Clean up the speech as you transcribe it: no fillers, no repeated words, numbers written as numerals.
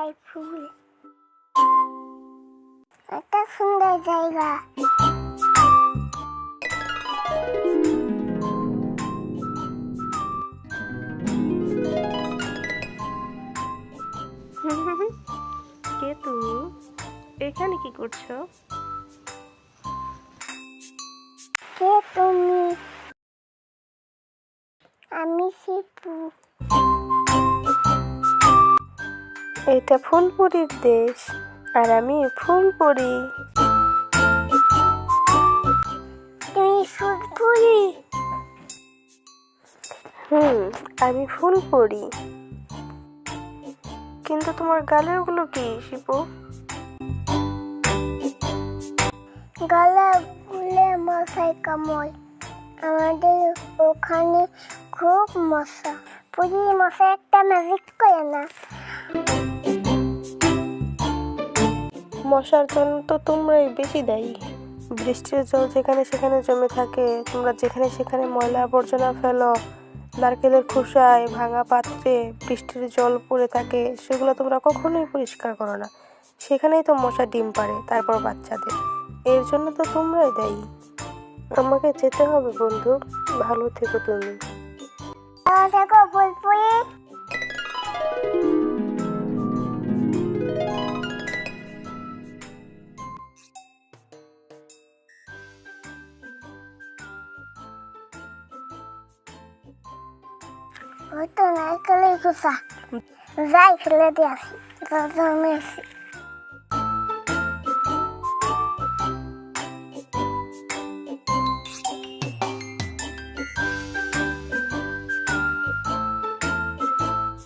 জলপাই ফুল, একটা সুন্দর জায়গা। কে তুমি? এখানে কি করছো? কে তুমি? আমি শিপু। এটা ফুলপুরির দেশ, আর আমি ফুলপুরি। তুমি ফুলপুরি? আমি ফুলপুরি। কিন্তু তোমার গালের ওগুলো কি শিপু? গলা ফুলে মশাই কামড়। আমাদের ওখানে খুব মশা। পুরি মশা একটা ম্যাজিক করে না। মশার জন্য তো তোমরাই বেশি দায়ী। বৃষ্টির জল যেখানে সেখানে জমে থাকে, তোমরা যেখানে সেখানে ময়লা আবর্জনা ফেলো, নারকেলের খোসায় ভাঙা পাত্রে বৃষ্টির জল পড়ে থাকে, সেগুলো তোমরা কখনোই পরিষ্কার করো না। সেখানেই তো মশা ডিম পাড়ে, তারপর বাচ্চাদের। এর জন্য তো তোমরাই দায়ী। আমাকে যেতে হবে বন্ধু, ভালো থেকো তুমি। ভালো থেকো ফুলপুরি। ওই তো নারকেলের খোসা, যাই ফেলে দিয়ে আসি।